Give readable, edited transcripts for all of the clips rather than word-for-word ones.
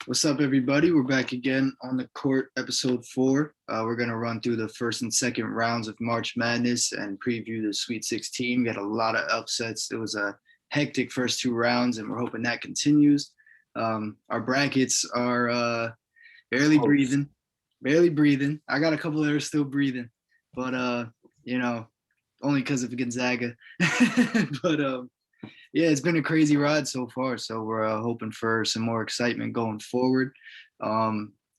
What's up, everybody? We're back again on the court, episode 4. We're going to run through the first and second rounds of March Madness and preview the Sweet 16. We had a lot of upsets. It was a hectic first 2 rounds, and we're hoping that continues. Our brackets are barely breathing. I got a couple that are still breathing, but only because of Gonzaga. But yeah, it's been a crazy ride so far. So we're hoping for some more excitement going forward.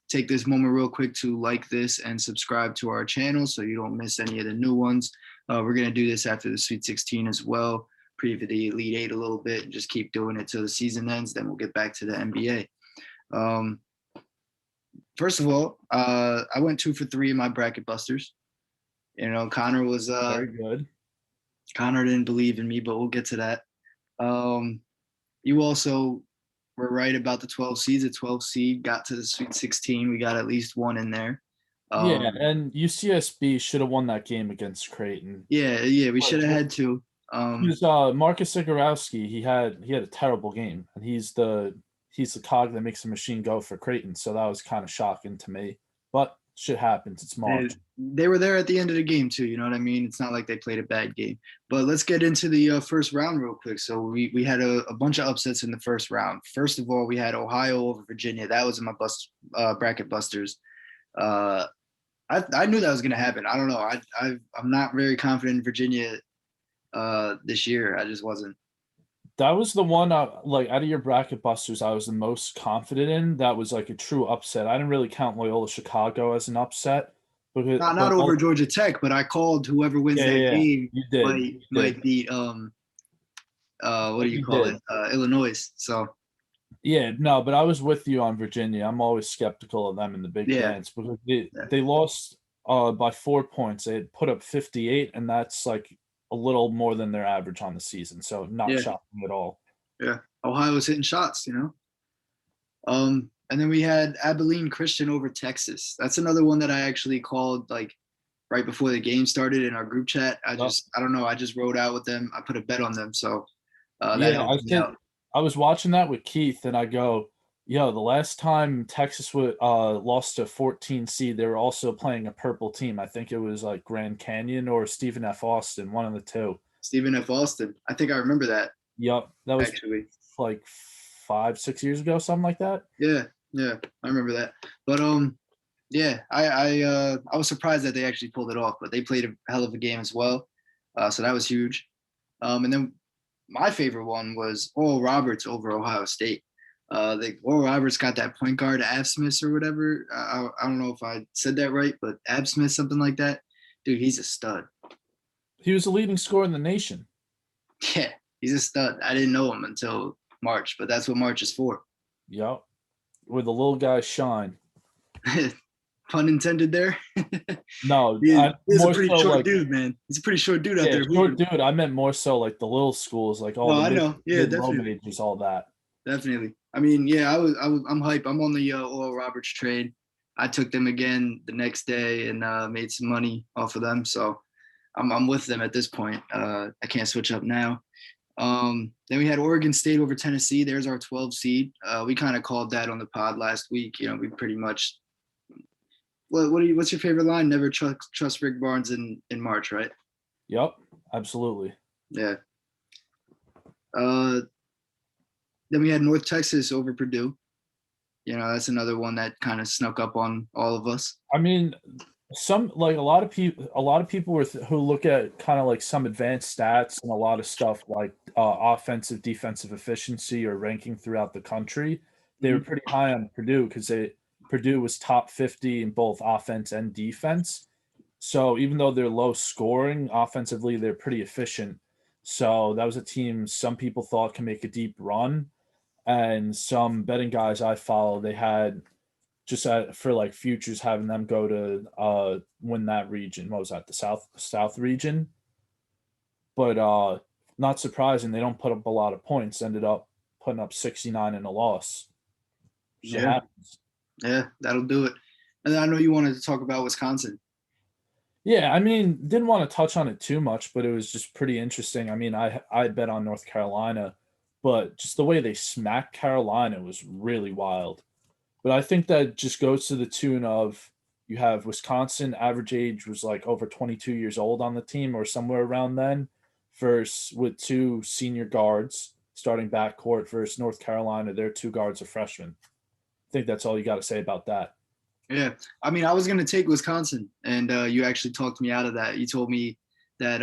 Take this moment real quick to like this and subscribe to our channel so you don't miss any of the new ones. We're going to do this after the Sweet 16 as well, preview the Elite 8 a little bit, and just keep doing it till the season ends. Then we'll get back to the NBA. First of all, I went 2 for 3 in my bracket busters. Connor was very good. Connor didn't believe in me, but we'll get to that. You also were right about the 12 seeds. The 12 seed got to the Sweet 16. We got at least one in there. Yeah, and UCSB should have won that game against Creighton. Yeah, we should have had to. Because Marcus Zagorowski, he had a terrible game, and he's the cog that makes the machine go for Creighton. So that was kind of shocking to me. But shit happens. It's March. They were there at the end of the game too. You know what I mean? It's not like they played a bad game. But let's get into the first round real quick. So we had a bunch of upsets in the first round. First of all, we had Ohio over Virginia. That was in my bracket busters. I knew that was going to happen. I don't know. I'm not very confident in Virginia this year. I just wasn't. That was the one, out of your bracket busters, I was the most confident in. That was like a true upset. I didn't really count Loyola Chicago as an upset. Not over Georgia Tech, but I called whoever wins that game might beat what do you call it? Illinois. So yeah, no, but I was with you on Virginia. I'm always skeptical of them in the Big Dance because they lost by 4 points. They had put up 58, and that's like a little more than their average on the season. So not shocking at all. Yeah, Ohio's hitting shots, And then we had Abilene Christian over Texas. That's another one that I actually called like right before the game started in our group chat. I don't know. I just wrote out with them. I put a bet on them. So that helped me out. I was watching that with Keith, and I go, the last time Texas lost to 14 seed, they were also playing a purple team. I think it was like Grand Canyon or Stephen F. Austin, one of the two. Stephen F. Austin. I think I remember that. Yep. That was actually like 5-6 years ago, something like that. Yeah, I remember that. But yeah, I was surprised that they actually pulled it off, but they played a hell of a game as well. So that was huge. And then my favorite one was Oral Roberts over Ohio State. Oral Roberts got that point guard, Absmith or whatever. I don't know if I said that right, but Absmith, something like that. Dude, he's a stud. He was the leading scorer in the nation. Yeah, he's a stud. I didn't know him until March, but that's what March is for. Yep. Where the little guys shine. Pun intended there. No, he's a pretty short dude, man. He's a pretty short dude out there. Short dude. I meant more so like the little schools, like all I know. Yeah, definitely. Majors, all that. Definitely. I mean, yeah, I'm hype. I'm on the Oral Roberts trade. I took them again the next day and made some money off of them. So I'm with them at this point. I can't switch up now. Then we had Oregon State over Tennessee. There's our 12 seed. We kind of called that on the pod last week. We pretty much. What's your favorite line? Never trust Rick Barnes in March, right? Yep, absolutely. Yeah. Then we had North Texas over Purdue. That's another one that kind of snuck up on all of us. I mean, a lot of people who look at kind of like some advanced stats and a lot of stuff like offensive, defensive efficiency or ranking throughout the country. They were pretty high on Purdue because Purdue was top 50 in both offense and defense. So even though they're low scoring offensively, they're pretty efficient. So that was a team some people thought can make a deep run. And some betting guys I follow, they had just for like futures having them go to win that region. What was that? The South region. But not surprising, they don't put up a lot of points. Ended up putting up 69 in a loss. Yeah, that'll do it. And then I know you wanted to talk about Wisconsin. Yeah, I mean, didn't want to touch on it too much, but it was just pretty interesting. I mean, I bet on North Carolina, but just the way they smacked Carolina was really wild. But I think that just goes to the tune of you have Wisconsin, average age was like over 22 years old on the team or somewhere around then, versus with two senior guards starting backcourt versus North Carolina, their two guards are freshmen. I think that's all you got to say about that. Yeah, I mean, I was gonna take Wisconsin, and you actually talked me out of that. You told me that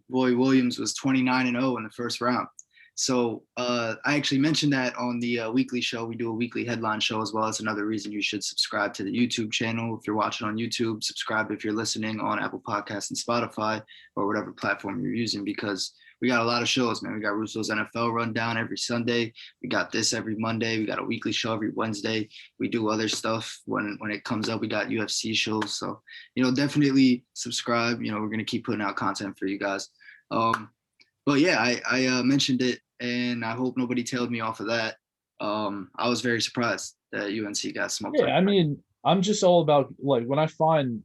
Roy Williams was 29-0 in the first round. So I actually mentioned that on the weekly show. We do a weekly headline show as well. That's another reason you should subscribe to the YouTube channel. If you're watching on YouTube, subscribe if you're listening on Apple Podcasts and Spotify or whatever platform you're using, because we got a lot of shows, man. We got Russo's NFL rundown every Sunday. We got this every Monday. We got a weekly show every Wednesday. We do other stuff when it comes up. We got UFC shows. So, definitely subscribe. We're going to keep putting out content for you guys. But yeah, I mentioned it, and I hope nobody tailed me off of that. I was very surprised that UNC got smoked. Yeah, I mean, I'm just all about like when I find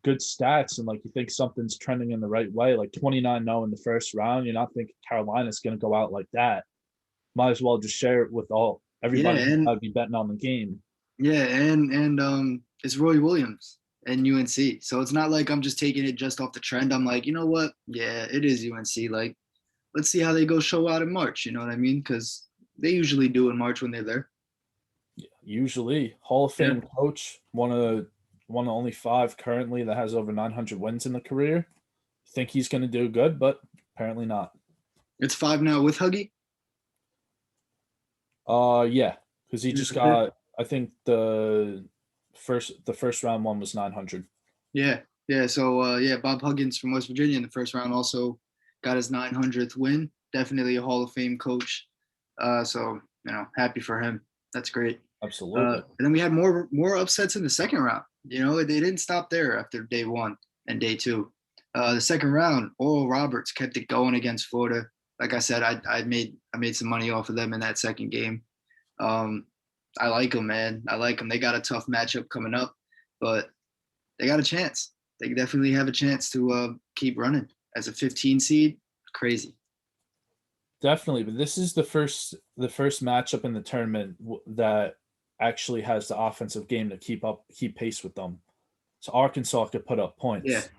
good stats and like you think something's trending in the right way, like 29-0 in the first round, you're not thinking Carolina's going to go out like that. Might as well just share it with everybody who'd be betting on the game. Yeah, and it's Roy Williams and UNC, so it's not like I'm just taking it just off the trend. I'm like, you know what? Yeah, it is UNC. Like, let's see how they go show out in March. You know what I mean? Because they usually do in March when they're there. Usually, Hall of Fame coach, one of only 5 currently that has over 900 wins in the career. Think he's going to do good, but apparently not. It's 5 now with Huggy. Yeah, because he just got. I think the first round one was 900. Yeah. So Bob Huggins from West Virginia in the first round also got his 900th win. Definitely a Hall of Fame coach. So happy for him. That's great. Absolutely. And then we had more upsets in the second round. They didn't stop there after day 1 and day 2. The second round, Oral Roberts kept it going against Florida. Like I said, I made some money off of them in that second game. I like them, man. I like them. They got a tough matchup coming up, but they got a chance. They definitely have a chance to keep running as a 15 seed. Crazy. Definitely, but this is the first matchup in the tournament that actually has the offensive game to keep pace with them. So Arkansas could put up points.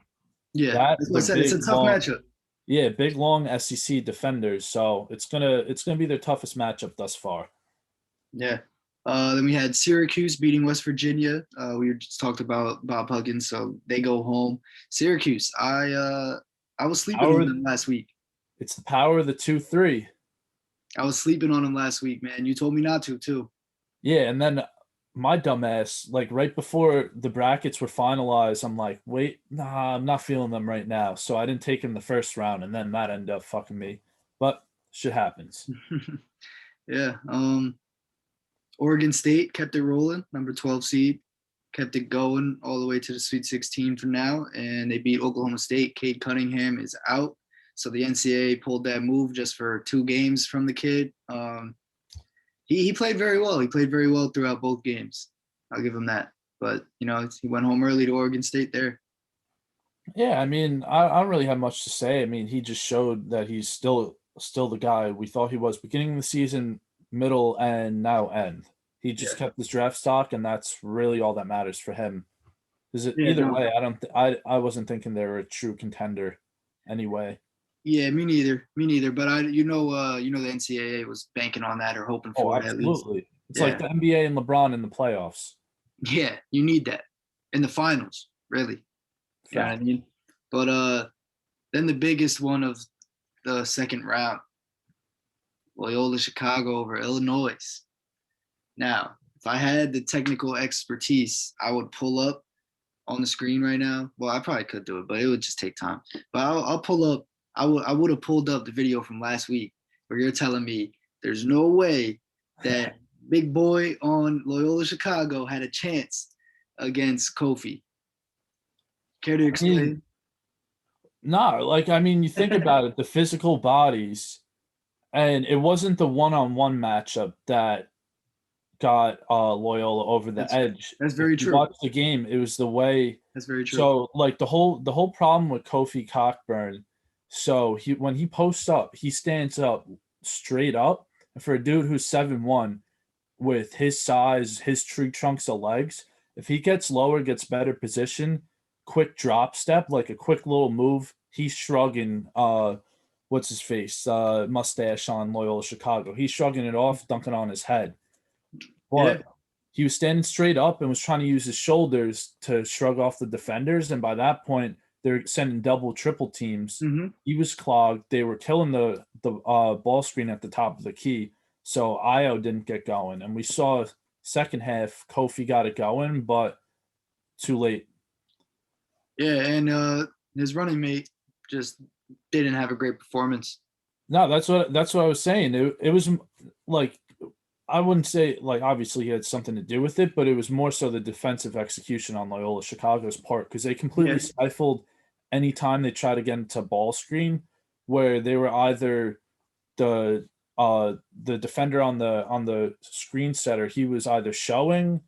Yeah. It's a tough matchup. Yeah, big long SEC defenders. So it's gonna be their toughest matchup thus far. Yeah. Then we had Syracuse beating West Virginia. We just talked about Bob Huggins, so they go home. Syracuse, I was sleeping on them last week. It's the power of the 2-3. I was sleeping on them last week, man. You told me not to, too. Yeah, and then my dumbass, like right before the brackets were finalized, I'm like, wait, nah, I'm not feeling them right now. So I didn't take him the first round, and then that ended up fucking me. But shit happens. Yeah. Oregon State kept it rolling, number 12 seed, kept it going all the way to the Sweet 16 for now, and they beat Oklahoma State. Cade Cunningham is out, so the NCAA pulled that move just for 2 games from the kid. He played very well. He played very well throughout both games. I'll give him that. But, he went home early to Oregon State there. Yeah, I mean, I don't really have much to say. I mean, he just showed that he's still the guy we thought he was beginning of the season, middle, and now end. He just kept his draft stock, and that's really all that matters for him. Either way, I wasn't thinking they were a true contender anyway. Yeah, me neither. But the NCAA was banking on that or hoping for it at least. Absolutely. It's like the NBA and LeBron in the playoffs. Yeah, you need that in the finals, really. You know what I mean? But then the biggest one of the second round, Loyola Chicago over Illinois. Now, if I had the technical expertise, I would pull up on the screen right now. Well, I probably could do it, but it would just take time. But I'll pull up. I would have pulled up the video from last week where you're telling me there's no way that big boy on Loyola Chicago had a chance against Kofi. Care to explain? You think about it, the physical bodies, and it wasn't the one-on-one matchup that got Loyola over the edge. That's very true. Watch the game, it was the way. That's very true. So like the whole problem with Kofi Cockburn, so when he posts up, he stands up straight up. And for a dude who's 7'1", with his size, his tree trunks of legs, if he gets lower, gets better position, quick drop step, like a quick little move, he's shrugging what's his face? Mustache on Loyola Chicago. He's shrugging it off, dunking on his head. Yeah. But he was standing straight up and was trying to use his shoulders to shrug off the defenders. And by that point, they're sending double, triple teams. Hmm. He was clogged. They were killing the ball screen at the top of the key. So Io didn't get going. And we saw second half, Kofi got it going, but too late. Yeah, and his running mate just didn't have a great performance. No, that's what I was saying. It was like, I wouldn't say, like, obviously he had something to do with it, but it was more so the defensive execution on Loyola Chicago's part, because they completely Yeah. stifled any time they tried to get into ball screen, where they were either the defender on the screen setter, he was either showing,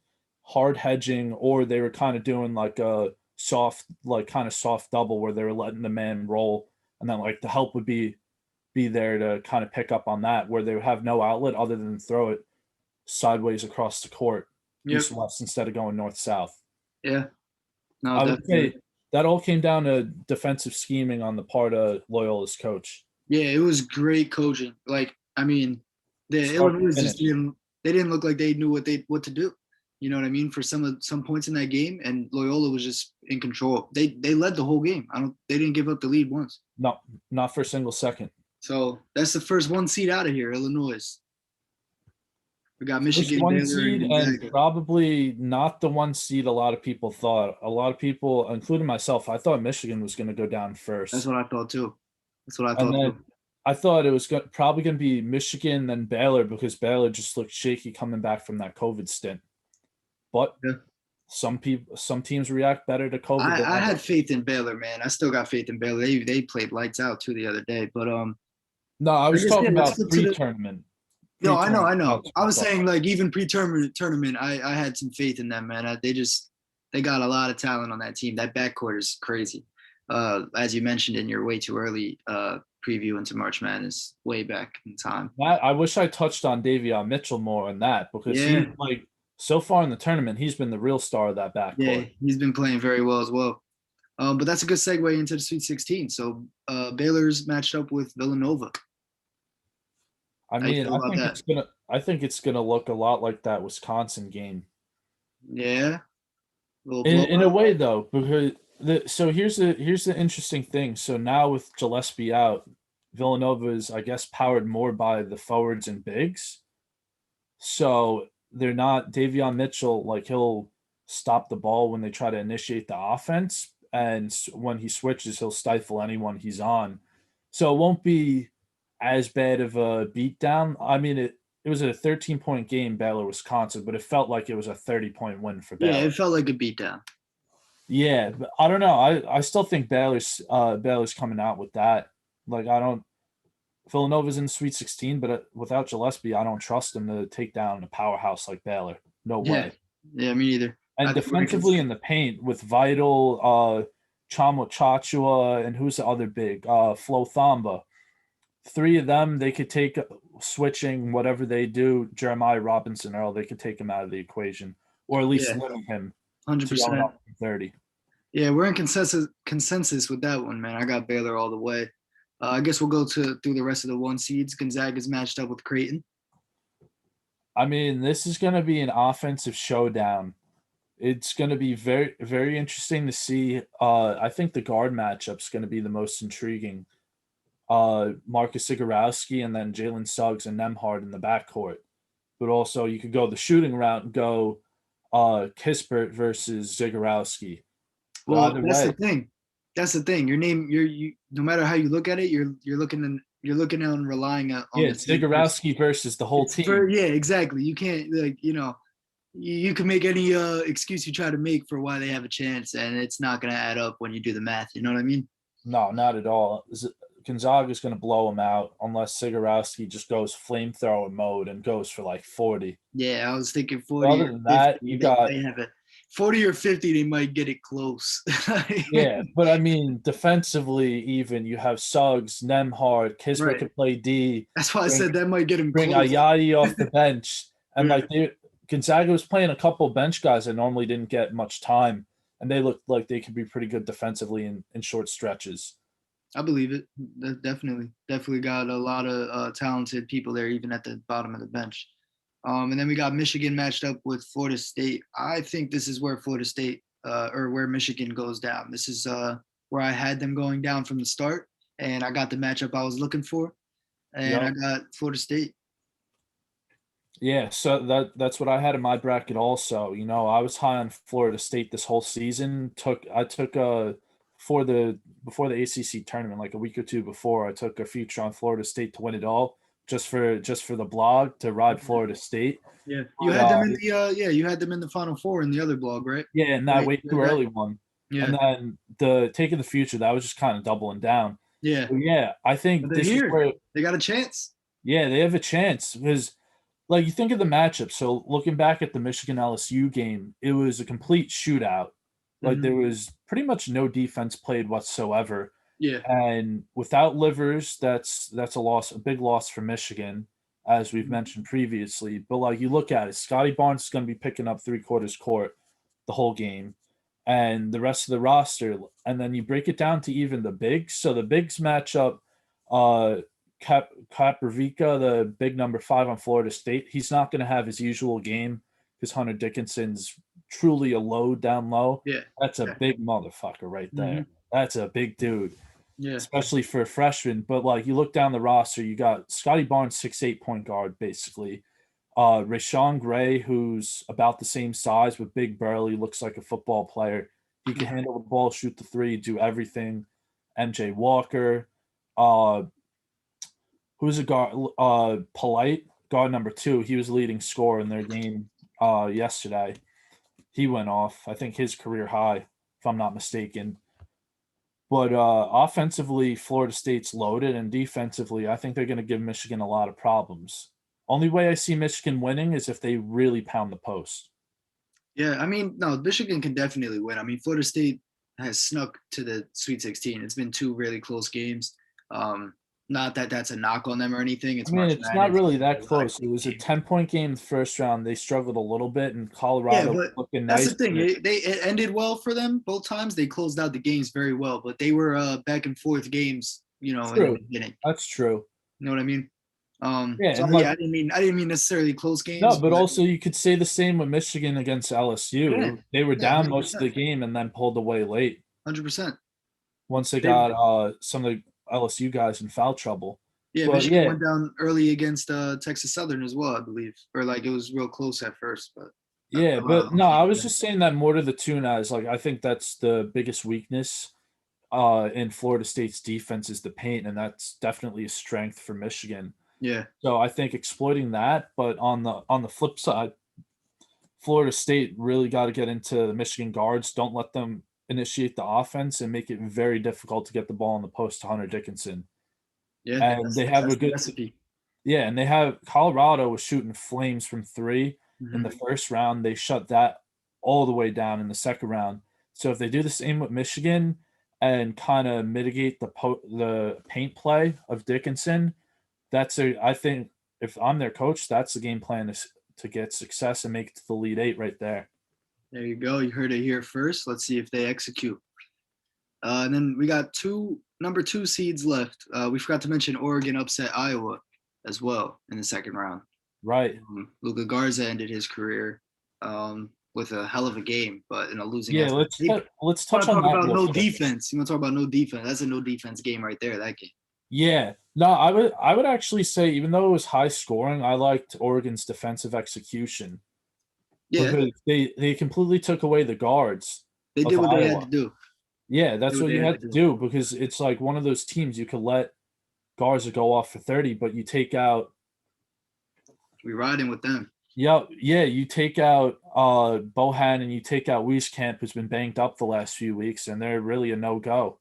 hard hedging, or they were kind of doing like a soft, like kind of soft double where they were letting the man roll, and then like the help would be there to kind of pick up on that, where they would have no outlet other than throw it sideways across the court, Yep. east west, instead of going north south. Yeah. No, I would definitely. say that all came down to defensive scheming on the part of Loyola's coach. Yeah, it was great coaching. Like, I mean, the Start to Illinois just finish. didn't look like they knew what to do. You know what I mean? For some points in that game, and Loyola was just in control. They led the whole game. They didn't give up the lead once. No, not for a single second. So that's the first one seed out of here, Illinois. We got Just Michigan, one Baylor, seed, and and Gonzaga. probably not the one seed a lot of people thought. A lot of people, including myself, I thought Michigan was going to go down That's first. what I thought too. That's what I And thought then too. I thought it was probably going to be Michigan, then Baylor, because Baylor just looked shaky coming back from that COVID stint. But Yeah. some teams react better to COVID than I had others. faith in Baylor, man. I still got faith in Baylor. They played lights out too the other day. But No, I I was guess yeah, talking let's about flip to the pre-tournament. no, I know, Pre-tournament. I know. That's I what was I'm talking saying about. like even pre-tournament, I had some faith in them, man. They got a lot of talent on that team. That backcourt is crazy. As you mentioned in your way too early preview into March Madness, way back in time. That, I wish I touched on Davion Mitchell more on that, because Yeah, he, like, so far in the tournament, he's been the real star of that yeah, backcourt. he's been playing very well as well. But that's a good segue into the Sweet 16. So Baylor's matched up with Villanova. I How you mean, feel about that? I think it's gonna look a lot like that Wisconsin game. Yeah, little In a blowout. way, though, because so here's the interesting thing. So now with Gillespie out, Villanova is, I guess, powered more by the forwards and bigs. So they're not Davion Mitchell, like, he'll stop the ball when they try to initiate the offense, and when he switches, he'll stifle anyone he's on. So it won't be as bad of a beatdown. I mean, it was a 13-point game, Baylor Wisconsin, but it felt like it was a 30-point win for Yeah, Baylor. it felt like a beatdown. Yeah, but I don't know. I still think Baylor's coming out with that. Like, I don't. Villanova's in the Sweet 16, but without Gillespie, I don't trust him to take down a powerhouse like Baylor. No Yeah, way. yeah, me neither. And I think we're defensively in the paint with Vital, Chamo Chachua, and who's the other big? Flo Thamba. Three of them, they could take, switching whatever they do. Jeremiah Robinson Earl, they could take him out of the equation, or at least yeah, limit him to going 100%. up from 30. Yeah, we're in consensus with that one, man. I got Baylor all the way. I guess we'll go through the rest of the one seeds. Gonzaga's matched up with Creighton. I mean, this is going to be an offensive showdown. It's going to be very, very interesting to see. I think the guard matchup's going to be the most intriguing. Marcus Zagorowski and then Jalen Suggs and Nemhard in the backcourt. But also, you could go the shooting route and go Kispert versus Zagorowski. But Well, either that's the way, thing. That's the thing. Your name, you. No matter how you look at it, you're looking on relying on yeah, the it's same person. Zagorowski versus the whole It's for team. yeah, exactly. You can't like you can make any excuse you try to make for why they have a chance, and it's not gonna add up when you do the math. You know what I mean? No, not at all. Gonzaga is going to blow him out unless Zagorowski just goes flamethrower mode and goes for like 40. Yeah, I was thinking But 40 other or than 50. that, you They got. might have it. 40 or 50, they might get it close. Yeah, but I mean, defensively, even you have Suggs, Nemhard, Kispert Right. could play D, That's why I bring said that might get him bring close. Ayadi off the bench, and Gonzaga was playing a couple bench guys that normally didn't get much time, and they looked like they could be pretty good defensively in short stretches. I believe it. Definitely got a lot of talented people there, even at the bottom of the bench. And then we got Michigan matched up with Florida State. I think this is where Florida State or where Michigan goes down. This is where I had them going down from the start, and I got the matchup I was looking for, and I got Florida State. Yeah, so that's what I had in my bracket also. I was high on Florida State this whole season. I took before the ACC tournament, like a week or two before, I took a future on Florida State to win it all, just for the blog to ride Florida State. Yeah, you had them in the you had them in the Final Four in the other blog, right? Yeah, and that way too early one. Yeah. And then the taking the future, that was just kind of doubling down. Yeah. But yeah, I think this is where they got a chance. Yeah, they have a chance because, like, you think of the matchup. So looking back at the Michigan LSU game, it was a complete shootout. Like there was pretty much no defense played whatsoever. Yeah. And without Livers, that's a loss, a big loss for Michigan, as we've mentioned previously. But like you look at it, Scotty Barnes is going to be picking up 3/4 court the whole game, and the rest of the roster. And then you break it down to even the bigs. So the bigs match up. Kapravica, the big number 5 on Florida State, he's not going to have his usual game because Hunter Dickinson's truly a load down low. Yeah, that's a big motherfucker right there. That's a big dude. Yeah, especially for a freshman. But like you look down the roster, you got Scotty Barnes, 6'8" point guard, basically. Rashawn Gray, who's about the same size but big burly, looks like a football player. He can handle the ball, shoot the three, do everything. MJ Walker, who's a guard? Polite, guard number 2. He was leading scorer in their game yesterday. He went off, I think his career high, if I'm not mistaken. But offensively, Florida State's loaded, and defensively, I think they're going to give Michigan a lot of problems. Only way I see Michigan winning is if they really pound the post. Yeah, I mean, no, Michigan can definitely win. I mean, Florida State has snuck to the Sweet 16. It's been 2 really close games. Not that that's a knock on them or anything. It's not really that close. It was a 10-point game in the first round. They struggled a little bit, and Colorado looking nice. That's the thing. It ended well for them both times. They closed out the games very well, but they were back and forth games, in the beginning. That's true. You know what I mean? I didn't mean necessarily close games. No, but also you could say the same with Michigan against LSU. Yeah. They were down 100%. Most of the game and then pulled away late. 100%. Once they got some of the LSU guys in foul trouble. Yeah, but Michigan went down early against Texas Southern as well, I believe. Or like it was real close at first, but I was just saying that more to the tune as like I think that's the biggest weakness in Florida State's defense is the paint, and that's definitely a strength for Michigan. Yeah. So I think exploiting that, but on the flip side, Florida State really got to get into the Michigan guards. Don't let them initiate the offense and make it very difficult to get the ball in the post to Hunter Dickinson. Yeah, and they have a good recipe. Yeah, and they have Colorado was shooting flames from 3 in the first round. They shut that all the way down in the second round. So if they do the same with Michigan and kind of mitigate the paint play of Dickinson, I think if I'm their coach, that's the game plan to get success and make it to the Elite 8 right there. There you go. You heard it here first. Let's see if they execute. And then we got number 2 seeds left. We forgot to mention Oregon upset Iowa as well in the second round. Right. Luka Garza ended his career with a hell of a game, but in a losing. Yeah, let's touch on that. About no defense. You want to talk about no defense? That's a no defense game right there. That game. Yeah. No, I would actually say, even though it was high scoring, I liked Oregon's defensive execution. Yeah. Because they completely took away the guards. They did what they had to do. Yeah, that's what you had to do, because it's like one of those teams you could let Garza go off for 30, but you take out. We riding with them. Yeah, you take out Bohan and you take out Wieskamp, who's been banged up the last few weeks, and they're really a no-go.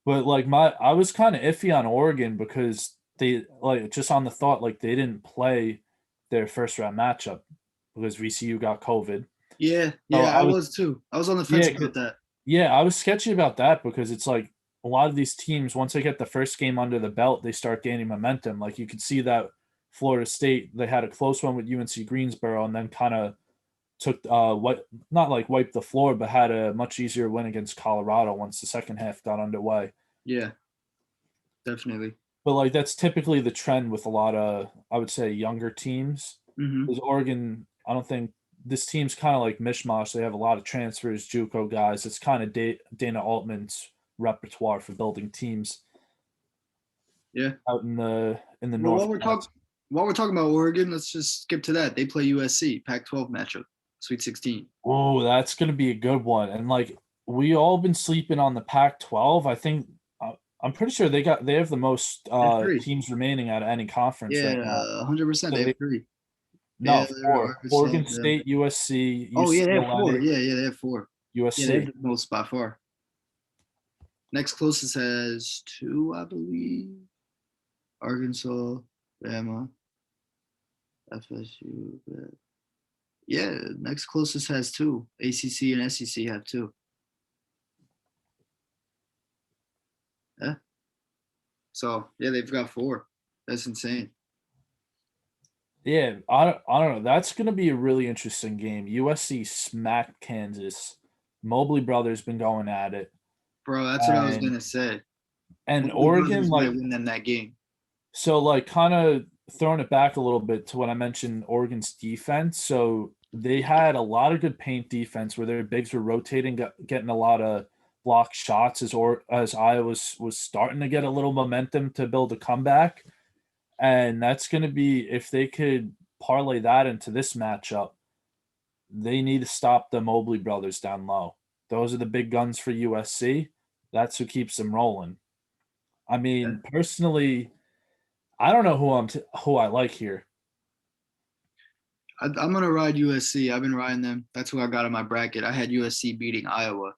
But like I was kind of iffy on Oregon because they just on the thought they didn't play their first round matchup because VCU got COVID. Yeah, I was too. I was on the fence about that. Yeah, I was sketchy about that because it's like a lot of these teams, once they get the first game under the belt, they start gaining momentum. Like you could see that Florida State, they had a close one with UNC Greensboro, and then kind of took not like wiped the floor, but had a much easier win against Colorado once the second half got underway. Yeah, definitely. But like that's typically the trend with a lot of, I would say, younger teams. Hmm. Because Oregon, I don't think this team's kind of like mishmash. They have a lot of transfers, JUCO guys. It's kind of Dana Altman's repertoire for building teams Yeah. out in the Well, Northwest. while we're talking about Oregon, let's just skip to that. They play USC, Pac-12 matchup, Sweet 16. Oh, that's gonna be a good one. And like we all been sleeping on the Pac-12. I think I'm pretty sure they have the most They're three. teams remaining out of any conference right Yeah, now. 100%. So They have they three. no Yeah, four: Arkansas. Oregon Yeah. State, USC, Oh, yeah, they have four. UCLA, Yeah, they have four. Yeah, they have USC. the most by far. Next closest has two, I believe. Arkansas, Bama, FSU. Yeah, next closest has two. ACC and SEC have two. Yeah. So yeah, they've got four. That's insane. Yeah, I don't know. That's gonna be a really interesting game. USC smacked Kansas. Mobley brothers been going at it, Bro, that's what I was and gonna say. Mobley Oregon Brothers might like win them that game. so like kind of throwing it back a little bit to what I mentioned Oregon's defense. So they had a lot of good paint defense where their bigs were rotating, getting a lot of block shots as Iowa was starting to get a little momentum to build a comeback. And that's going to be, if they could parlay that into this matchup, they need to stop the Mobley brothers down low. Those are the big guns for USC. That's who keeps them rolling. I Yeah. mean, personally, I don't know who I like here. I'm gonna ride USC. I've been riding them. That's who I got in my bracket. I had USC beating Iowa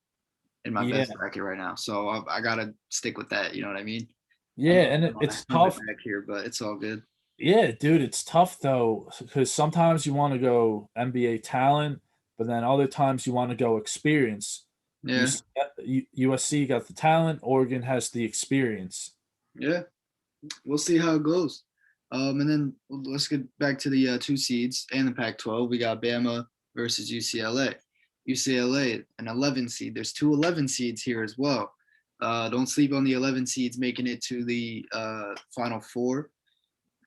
in my Yeah, best bracket right now, so I gotta stick with that. You know what I mean? I yeah, know and I'm on a it's helmet tough. back here, but it's all good. Yeah, dude, it's tough though because sometimes you want to go NBA talent, but then other times you want to go experience. You, Yeah, USC got the talent, Oregon has the experience. yeah. We'll see how it goes. And then let's get back to the two seeds and the Pac-12. We got Bama versus UCLA. UCLA, an 11 seed. There's two 11 seeds here as well. Don't sleep on the 11 seeds making it to the Final Four.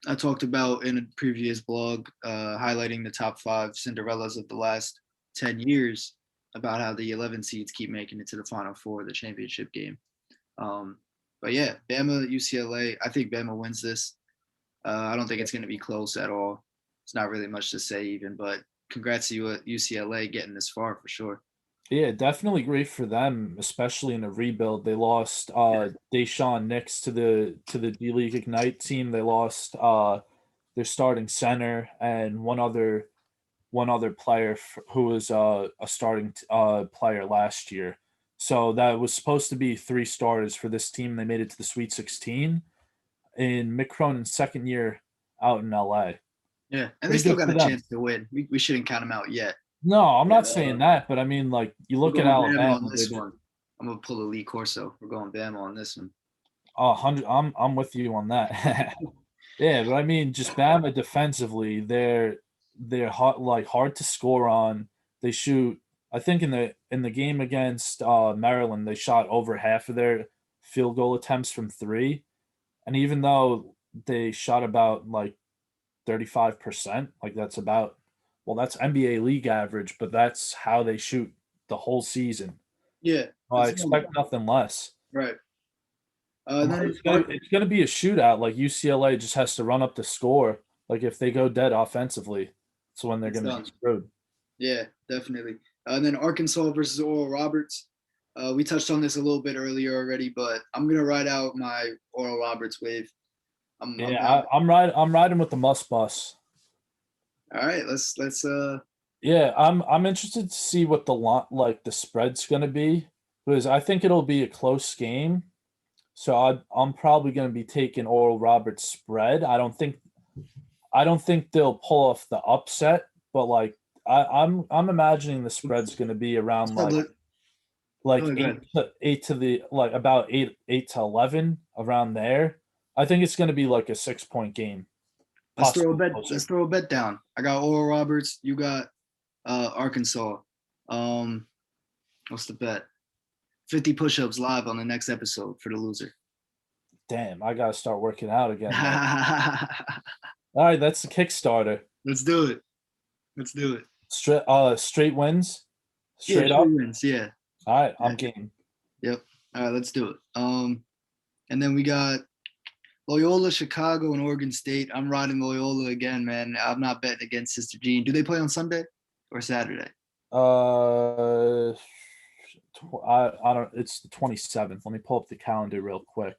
I talked about in a previous blog highlighting the top five Cinderellas of the last 10 years about how the 11 seeds keep making it to the Final Four, the championship game. Um, but yeah, Bama, UCLA. I think Bama wins this. I don't think it's going to be close at all. It's not really much to say even, but congrats to you at UCLA getting this far for sure. Yeah, definitely great for them, especially in a rebuild. They lost Yeah, Deshaun Nix to the D League Ignite team. They lost their starting center and one other player who was a starting player last year. So that was supposed to be three starters for this team. They made it to the Sweet 16 in Mick Cronin's second year out in LA. yeah, and they Pretty still good got for a them. chance to win. We shouldn't count them out yet. No, I'm But, not saying that, but I mean, like you we're look at going Bama Alabama, on they've this been one. I'm gonna pull a Lee Corso. We're going Bama on this one. 100. I'm with you on that. Yeah, but I mean, just Bama defensively, they're hard to score on. They shoot. I think in the game against Maryland, they shot over half of their field goal attempts from three, and even though they shot about like 35%, like that's about well, that's NBA league average, but that's how they shoot the whole season. Yeah, I that's expect nothing less. right. And like, Then it's gonna be a shootout. Like UCLA just has to run up the score. Like if they go dead offensively, it's when they're it's gonna be done. screwed. Yeah, definitely. And then Arkansas versus Oral Roberts. We touched on this a little bit earlier already, but I'm gonna ride out my Oral Roberts wave. I'm Yeah, down. I'm riding with the Must Bus. All right, let's. Yeah, I'm interested to see what the lot like the spread's gonna be because I think it'll be a close game. So I'm probably gonna be taking Oral Roberts spread. I don't think they'll pull off the upset, but like I'm imagining the spread's gonna be around like Oh, good. eight to the like about eight to 11 around there. I think it's going to be like a 6 point game. Let's throw a possibly bet. closer. Let's throw a bet down. I got Oral Roberts. You got Arkansas. What's the bet? 50 push-ups live on the next episode for the loser. Damn, I gotta start working out again. All right, that's the Kickstarter. Let's do it. Let's do it. Straight wins. Yeah, Straight up. wins. Yeah. All right, Yeah. I'm game. Yep. All right, let's do it. And then we got Loyola, Chicago, and Oregon State. I'm riding Loyola again, man. I'm not betting against Sister Jean. Do they play on Sunday or Saturday? I don't. It's the 27th. Let me pull up the calendar real quick.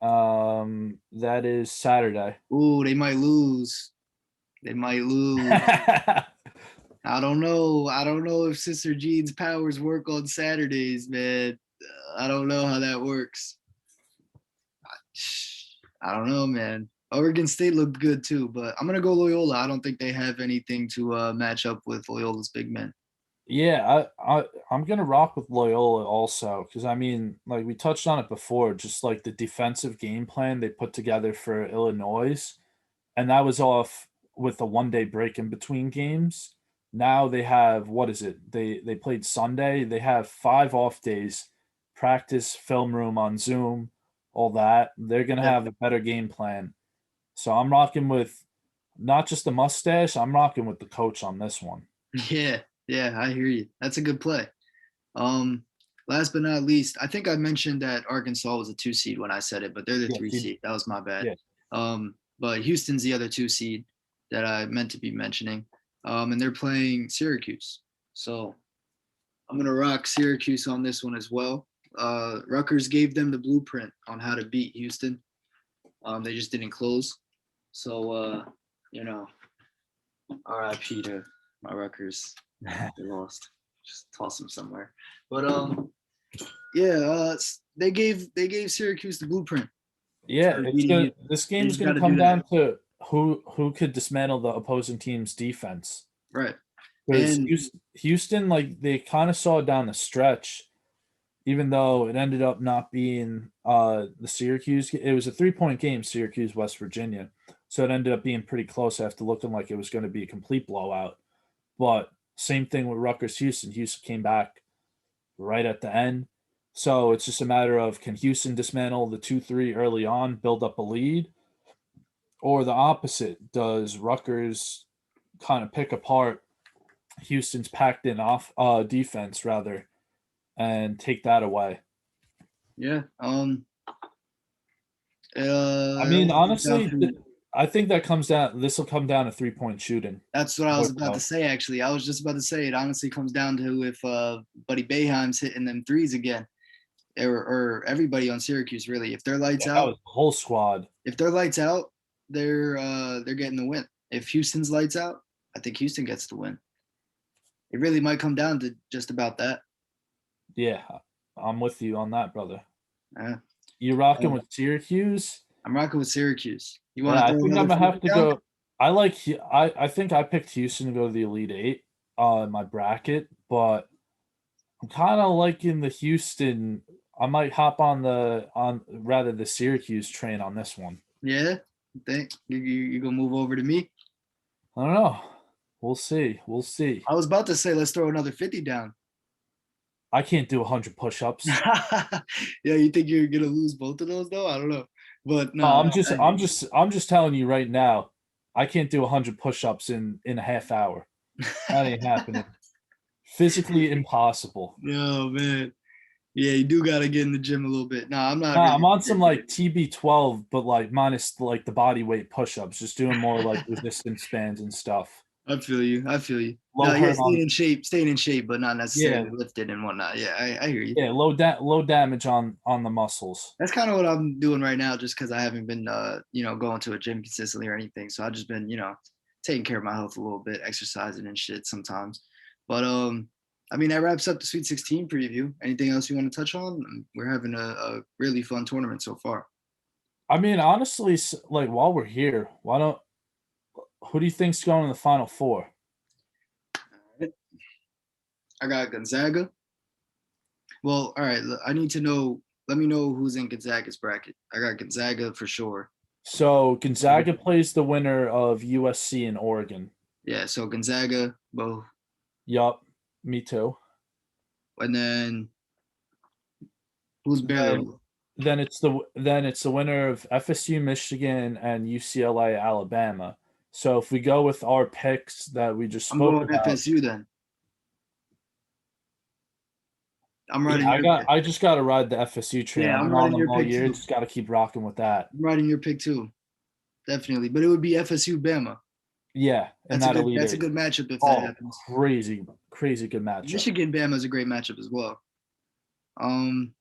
That is Saturday. Ooh, they might lose. They might lose. I don't know. I don't know if Sister Jean's powers work on Saturdays, man. I don't know how that works. I don't know, man. Oregon State looked good too, but I'm gonna go Loyola. I don't think they have anything to match up with Loyola's big men. Yeah, I'm gonna rock with Loyola also because I mean, like we touched on it before, just like the defensive game plan they put together for Illinois, and that was off with a 1 day break in between games. Now they have what is it? They played Sunday. They have 5 off days, practice, film room on Zoom, all that. They're gonna Yeah. have a better game plan. So I'm rocking with not just the mustache. I'm rocking with the coach on this one. Yeah, I hear you. That's a good play. Last but not least, I think I mentioned that Arkansas was a 2 seed when I said it, but they're the Yeah, 3 seed. That was my bad. yeah. But Houston's the other 2 seed that I meant to be mentioning. And they're playing Syracuse. So I'm gonna rock Syracuse on this one as well. Rutgers gave them the blueprint on how to beat Houston. They just didn't close. So RIP to my Rutgers. They lost. Just toss them somewhere. But they gave Syracuse the blueprint. Yeah, this game is gonna come down to who could dismantle the opposing team's defense. Right. Because Houston, like they kind of saw it down the stretch, even though it ended up not being the Syracuse. It was a 3-point game, Syracuse, West Virginia. So it ended up being pretty close after looking like it was going to be a complete blowout. But same thing with Rutgers, Houston. Houston came back right at the end. So it's just a matter of can Houston dismantle the 2-3 early on, build up a lead, or the opposite? Does Rutgers kind of pick apart Houston's packed in off defense rather and take that away? Yeah. I mean, honestly, I think that comes down. This will come down to 3-point shooting. That's what I was about to say. Actually, I was just about to say it. Honestly, comes down to if Buddy Boeheim's hitting them threes again, or everybody on Syracuse really. If they're lights out, the whole squad. If they're lights out, they're getting the win. If Houston's lights out, I think Houston gets the win. It really might come down to just about that. Yeah, I'm with you on that, brother. Yeah. You rocking with Syracuse? I'm rocking with Syracuse. You want? I think I'm gonna have to go. I think I picked Houston to go to the Elite Eight in my bracket, but I'm kind of liking the Houston. I might hop on the Syracuse train on this one. Yeah, think you gonna move over to me? I don't know. We'll see. I was about to say let's throw another 50 down. I can't do 100 push-ups. Yeah, you think you're gonna lose both of those though? I don't know, but no. I'm just telling you right now. I can't do 100 push-ups in a half hour. That ain't happening. Physically impossible. No, man. Yeah, you do gotta get in the gym a little bit. No, I'm not. Nah, I'm on some like TB12, but like minus like the body weight push-ups, just doing more like resistance bands and stuff. I feel you. No, staying in shape, but not necessarily lifted and whatnot. Yeah, I hear you. Yeah, low damage on the muscles. That's kind of what I'm doing right now, just because I haven't been, going to a gym consistently or anything. So I've just been, taking care of my health a little bit, exercising and shit sometimes. But I mean, that wraps up the Sweet 16 preview. Anything else you want to touch on? We're having a really fun tournament so far. I mean, honestly, like while we're here, who do you think's going in the Final Four? I got Gonzaga. Well, all right. I need to know. Let me know who's in Gonzaga's bracket. I got Gonzaga for sure. So Gonzaga plays the winner of USC and Oregon. Yeah, so Gonzaga, both. Yup, me too. And then who's Baylor? Then then it's the winner of FSU, Michigan, and UCLA, Alabama. So if we go with our picks that we just I'm spoke going about, FSU then. I'm yeah, riding I your got pick. I just got to ride the FSU train. Yeah, I've I'm been on riding them your all pick year. too. Just got to keep rocking with that. I'm riding your pick too. Definitely. But it would be FSU Bama. Yeah, in that Elite That's a Eight. good matchup if that Oh, happens. crazy, crazy good matchup. Michigan Bama is a great matchup as well. Um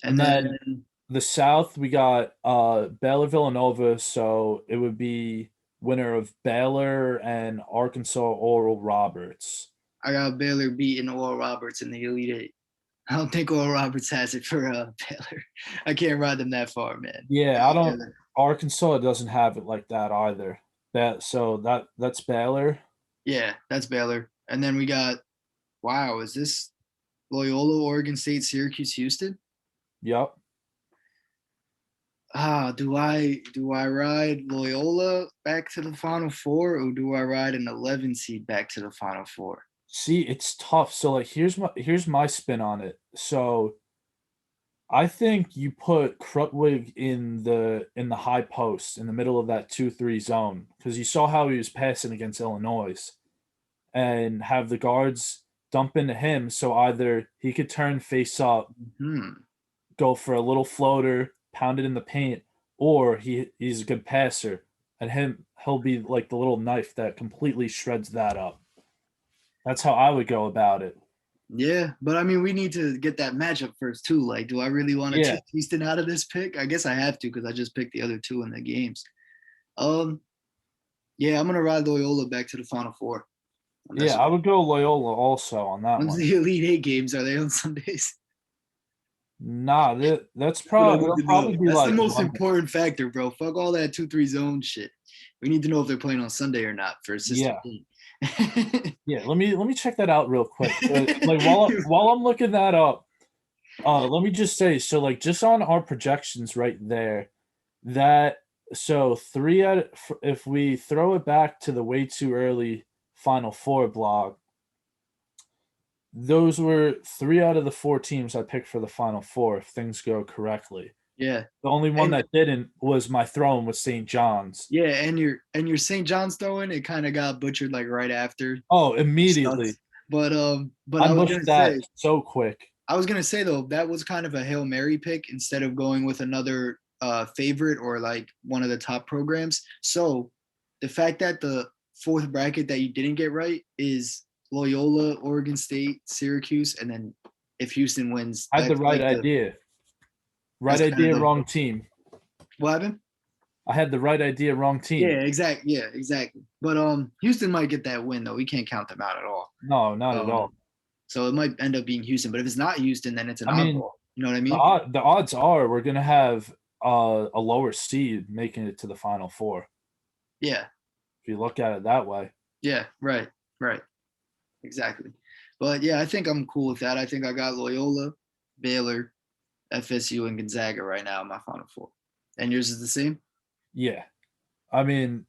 and And then then the South, we got Baylor Villanova, so it would be winner of Baylor and Arkansas Oral Roberts. I got Baylor beating Oral Roberts in the Elite Eight. I don't think Oral Roberts has it for Baylor. I can't ride them that far, man. Yeah, I don't Arkansas doesn't have it like that either. That's Baylor. Yeah, that's Baylor. And then we got wow, is this Loyola, Oregon State, Syracuse, Houston? Yep. Do I ride Loyola back to the Final Four, or do I ride an 11 seed back to the Final Four? See, it's tough. So like here's my spin on it. So I think you put Krutwig in the high post in the middle of that 2-3 zone because you saw how he was passing against Illinois and have the guards dump into him so either he could turn face up, Hmm. go for a little floater, pound it in the paint, or he's a good passer and he'll be like the little knife that completely shreds that up. That's how I would go about it. Yeah, but I mean, we need to get that matchup first too. Like, do I really want to Yeah. take Houston out of this pick? I guess I have to because I just picked the other two in the games. Um, yeah, I'm gonna ride Loyola back to the Final Four. And Yeah, that's I would go Loyola also on that when's one. the Elite Eight games? Are they on Sundays? Nah, that's That's what I probably need it'll to know. probably be That's the like most Monday. important factor, bro. Fuck all that 2-3 zone shit. We need to know if they're playing on Sunday or not for a sister Yeah. team. Yeah, let me check that out real quick. Like while I'm looking that up, let me just say so like just on our projections right there, that so if we throw it back to the way too early Final Four block, those were 3 out of the 4 teams I picked for the Final Four if things go correctly. Yeah. The only one And that didn't was my throwing with St. John's. yeah, and your St. John's throwing, it kind of got butchered like right after, Oh, which sucks. immediately. But I mushed that so quick. I was gonna say though, that was kind of a Hail Mary pick instead of going with another favorite or like one of the top programs. So the fact that the fourth bracket that you didn't get right is Loyola, Oregon State, Syracuse, and then if Houston wins, I had the that's right like the idea. Right that's kind of idea, the wrong team. what happened? I had the right idea, wrong team. Yeah, exactly. But Houston might get that win though. We can't count them out at all. No, not at all. Um, so it might end up being Houston. But if it's not Houston, then it's an I mean, oddball. You know what I the mean? odd, the odds are we're gonna have a lower seed making it to the Final Four. Yeah, If you look at it that way. yeah, right, exactly. But yeah, I think I'm cool with that. I think I got Loyola, Baylor, FSU, and Gonzaga right now in my Final Four. And yours is the same? Yeah. I mean,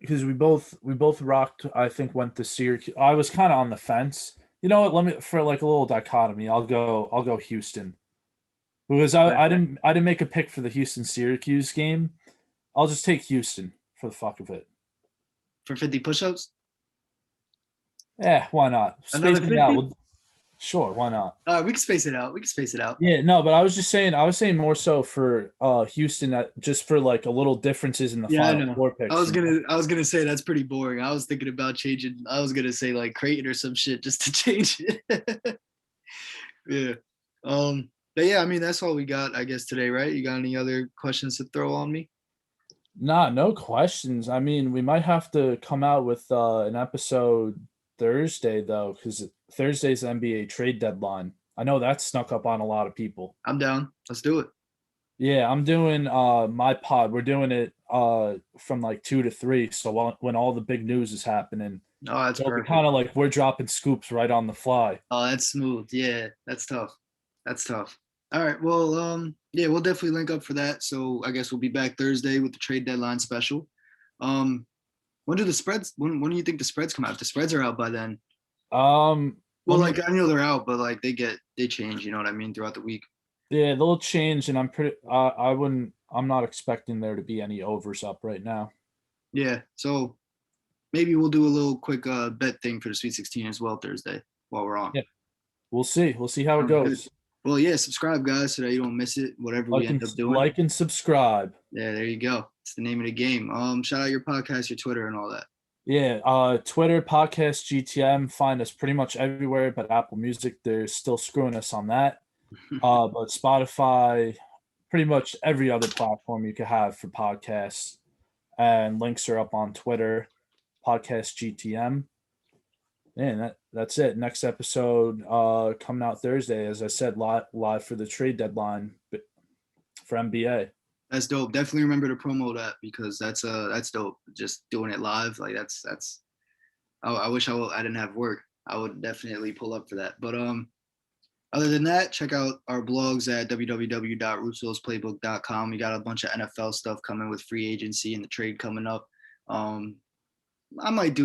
because we both rocked, I think went to Syracuse. I was kind of on the fence. You know what? Let me for like a little dichotomy. I'll go Houston. Because I didn't make a pick for the Houston Syracuse game. I'll just take Houston for the fuck of it. For 50 push-ups? Yeah, why not? Space Another it out. 50? Sure, why not? We can space it out. We can space it out. Yeah, no, but I was saying more so for Houston that just for like a little differences in the Yeah, I final know. four I picks. was gonna I was gonna say that's pretty boring. I was thinking about changing. I was gonna say like Creighton or some shit just to change it. Yeah. But yeah, I mean that's all we got, I guess, today, right? You got any other questions to throw on me? Nah, no questions. I mean, we might have to come out with an episode Thursday though, because Thursday's the NBA trade deadline. I know that snuck up on a lot of people. I'm down. Let's do it. Yeah, I'm doing my pod. We're doing it from like 2 to 3. So when all the big news is happening, Oh, that's it'll be perfect. kind of like we're dropping scoops right on the fly. Oh, that's smooth. Yeah, that's tough. That's tough. All right. Well, yeah, we'll definitely link up for that. So I guess we'll be back Thursday with the trade deadline special. Um, when do the spreads? When do you think the spreads come out? If the spreads are out by then. Well, Let me. like I know they're out, but like they change. You know what I mean throughout the week. Yeah, they'll change, and I'm pretty. I wouldn't. I'm not expecting there to be any overs up right now. Yeah. So maybe we'll do a little quick bet thing for the Sweet 16 as well Thursday while we're on. Yeah, we'll see. We'll see how it Sounds good. goes. Well, yeah, subscribe guys so that you don't miss it. Whatever we end up doing. Like and subscribe. Yeah, there you go. It's the name of the game. Shout out your podcast, your Twitter, and all that. Yeah, Twitter, podcast, GTM. Find us pretty much everywhere, but Apple Music, they're still screwing us on that. But Spotify, pretty much every other platform you could have for podcasts, and links are up on Twitter, podcast GTM. And that's it. Next episode coming out Thursday, as I said, live for the trade deadline for NBA. That's dope. Definitely remember to promo that because that's dope. Just doing it live, like that's. I wish I didn't have work. I would definitely pull up for that. But other than that, check out our blogs at www.russosplaybook.com. We got a bunch of NFL stuff coming with free agency and the trade coming up. Um, I might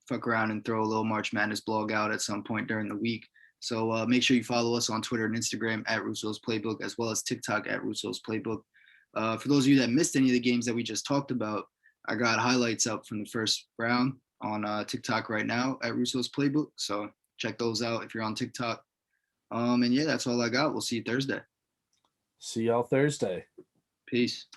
fuck around and throw a little March Madness blog out at some point during the week. So make sure you follow us on Twitter and Instagram at Russo's Playbook, as well as TikTok at Russo's Playbook. For those of you that missed any of the games that we just talked about, I got highlights up from the first round on TikTok right now at Russo's Playbook. So check those out if you're on TikTok. And yeah, that's all I got. We'll see you Thursday. See y'all Thursday. Peace.